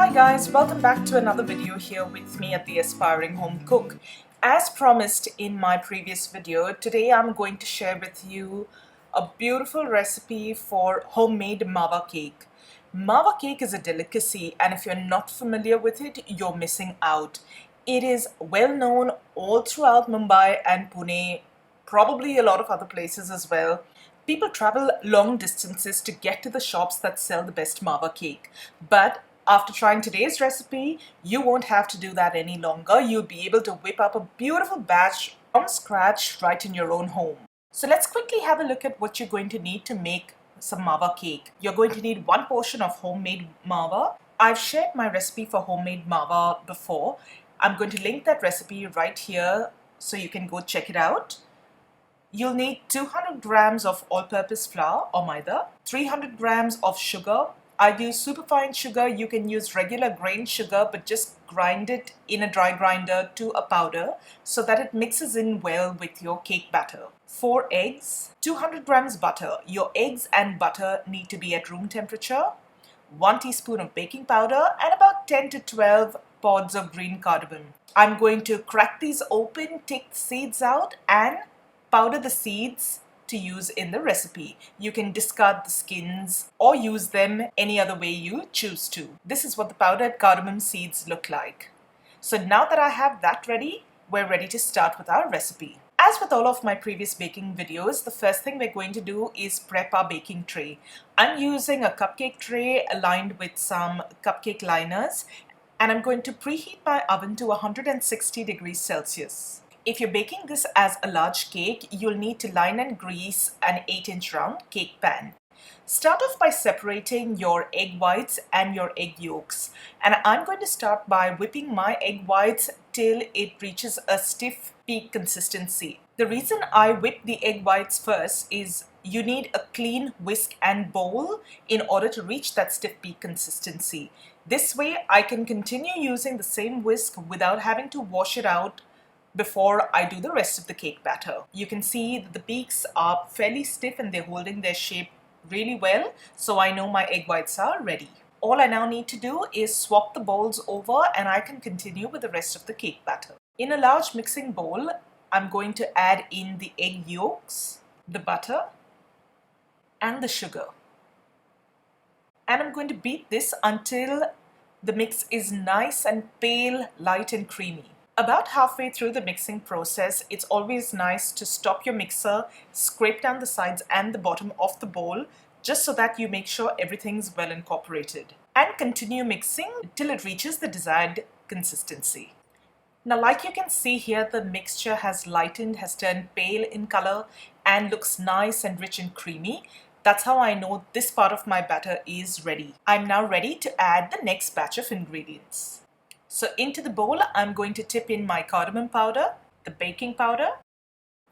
Hi guys, welcome back to another video here with me at the Aspiring Home Cook. As promised in my previous video, today I'm going to share with you a beautiful recipe for homemade Mawa cake. Mawa cake is a delicacy, and if you're not familiar with it, you're missing out. It is well known all throughout Mumbai and Pune, probably a lot of other places as well. People travel long distances to get to the shops that sell the best Mava cake. But after trying today's recipe, you won't have to do that any longer. You'll be able to whip up a beautiful batch from scratch right in your own home. So let's quickly have a look at what you're going to need to make some Mava cake. You're going to need one portion of homemade Mava. I've shared my recipe for homemade Mava before. I'm going to link that recipe right here so you can go check it out. You'll need 200 grams of all-purpose flour or maida, 300 grams of sugar. I use superfine sugar. You can use regular grain sugar, but just grind it in a dry grinder to a powder so that it mixes in well with your cake batter. 4 eggs, 200 grams butter. Your eggs and butter need to be at room temperature. 1 teaspoon of baking powder and about 10 to 12 pods of green cardamom. I'm going to crack these open, take the seeds out, and powder the seeds to use in the recipe. You can discard the skins or use them any other way you choose to. This is what the powdered cardamom seeds look like. So now that I have that ready, we're ready to start with our recipe. As with all of my previous baking videos, the first thing we're going to do is prep our baking tray. I'm using a cupcake tray aligned with some cupcake liners, and I'm going to preheat my oven to 160 degrees Celsius. If you're baking this as a large cake, you'll need to line and grease an 8-inch round cake pan. Start off by separating your egg whites and your egg yolks. And I'm going to start by whipping my egg whites till it reaches a stiff peak consistency. The reason I whip the egg whites first is you need a clean whisk and bowl in order to reach that stiff peak consistency. This way I can continue using the same whisk without having to wash it out before I do the rest of the cake batter. You can see that the peaks are fairly stiff and they're holding their shape really well, so I know my egg whites are ready. All I now need to do is swap the bowls over and I can continue with the rest of the cake batter. In a large mixing bowl, I'm going to add in the egg yolks, the butter, and the sugar. And I'm going to beat this until the mix is nice and pale, light and creamy. About halfway through the mixing process, it's always nice to stop your mixer, scrape down the sides and the bottom of the bowl, just so that you make sure everything's well incorporated. And continue mixing till it reaches the desired consistency. Now, like you can see here, the mixture has lightened, has turned pale in color and looks nice and rich and creamy. That's how I know this part of my batter is ready. I'm now ready to add the next batch of ingredients. So into the bowl, I'm going to tip in my cardamom powder, the baking powder,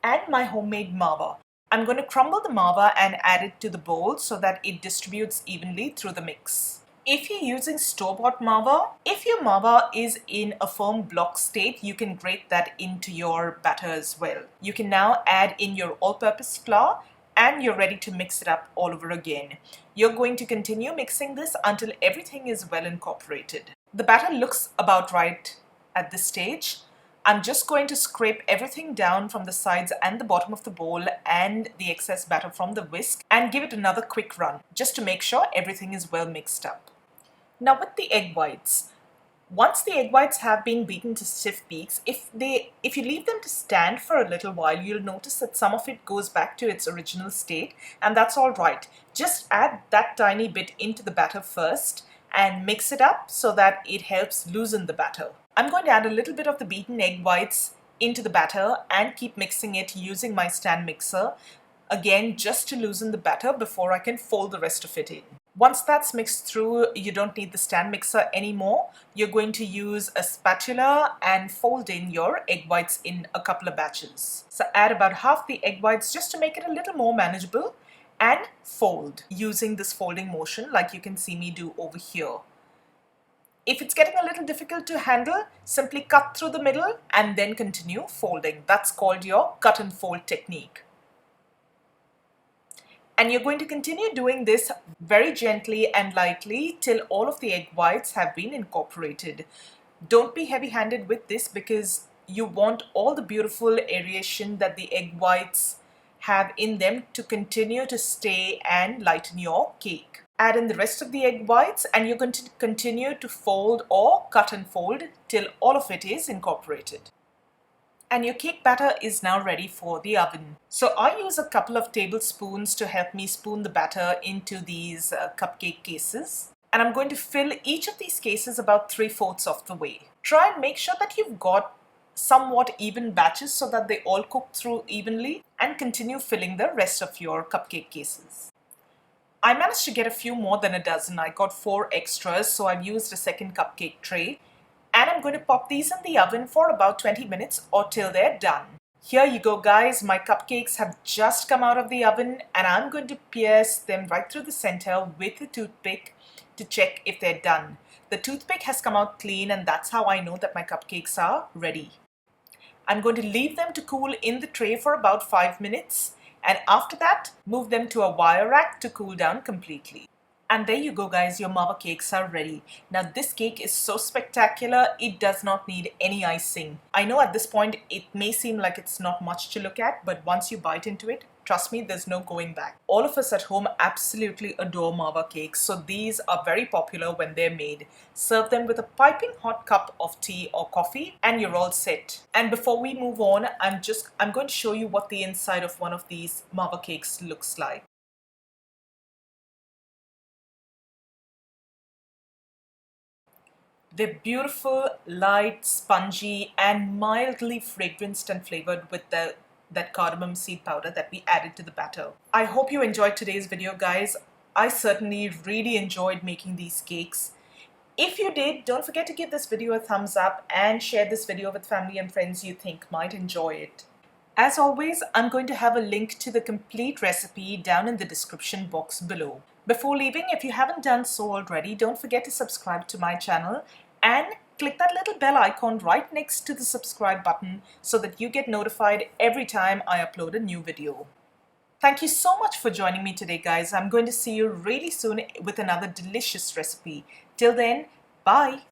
and my homemade Mava. I'm going to crumble the Mava and add it to the bowl so that it distributes evenly through the mix. If you're using store-bought Mava, if your Mava is in a firm block state, you can grate that into your batter as well. You can now add in your all-purpose flour and you're ready to mix it up all over again. You're going to continue mixing this until everything is well incorporated. The batter looks about right at this stage. I'm just going to scrape everything down from the sides and the bottom of the bowl and the excess batter from the whisk and give it another quick run just to make sure everything is well mixed up. Now with the egg whites, once the egg whites have been beaten to stiff peaks, if you leave them to stand for a little while, you'll notice that some of it goes back to its original state, and that's all right. Just add that tiny bit into the batter first and mix it up so that it helps loosen the batter. I'm going to add a little bit of the beaten egg whites into the batter and keep mixing it using my stand mixer, again just to loosen the batter before I can fold the rest of it in. Once that's mixed through, you don't need the stand mixer anymore. You're going to use a spatula and fold in your egg whites in a couple of batches. So add about half the egg whites just to make it a little more manageable and fold using this folding motion like you can see me do over here. If it's getting a little difficult to handle, simply cut through the middle and then continue folding. That's called your cut and fold technique. And you're going to continue doing this very gently and lightly till all of the egg whites have been incorporated. Don't be heavy-handed with this because you want all the beautiful aeration that the egg whites have in them to continue to stay and lighten your cake. Add in the rest of the egg whites and you're going to continue to fold or cut and fold till all of it is incorporated. And your cake batter is now ready for the oven. So I use a couple of tablespoons to help me spoon the batter into these cupcake cases. And I'm going to fill each of these cases about 3/4 of the way. Try and make sure that you've got somewhat even batches so that they all cook through evenly, and continue filling the rest of your cupcake cases. I managed to get a few more than a dozen. I got 4 extras, so I've used a second cupcake tray. And I'm going to pop these in the oven for about 20 minutes or till they're done. Here you go guys, my cupcakes have just come out of the oven and I'm going to pierce them right through the center with a toothpick to check if they're done. The toothpick has come out clean and that's how I know that my cupcakes are ready. I'm going to leave them to cool in the tray for about 5 minutes and after that move them to a wire rack to cool down completely. And there you go guys, your Mava cakes are ready. Now this cake is so spectacular, it does not need any icing. I know at this point it may seem like it's not much to look at, but once you bite into it, trust me, there's no going back. All of us at home absolutely adore Mava cakes, so these are very popular when they're made. Serve them with a piping hot cup of tea or coffee and you're all set. And before we move on, I'm going to show you what the inside of one of these Mava cakes looks like. They're beautiful, light, spongy, and mildly fragranced and flavored with that cardamom seed powder that we added to the batter. I hope you enjoyed today's video, guys. I certainly really enjoyed making these cakes. If you did, don't forget to give this video a thumbs up and share this video with family and friends you think might enjoy it. As always, I'm going to have a link to the complete recipe down in the description box below. Before leaving, if you haven't done so already, don't forget to subscribe to my channel and click that little bell icon right next to the subscribe button so that you get notified every time I upload a new video. Thank you so much for joining me today, guys. I'm going to see you really soon with another delicious recipe. Till then, bye.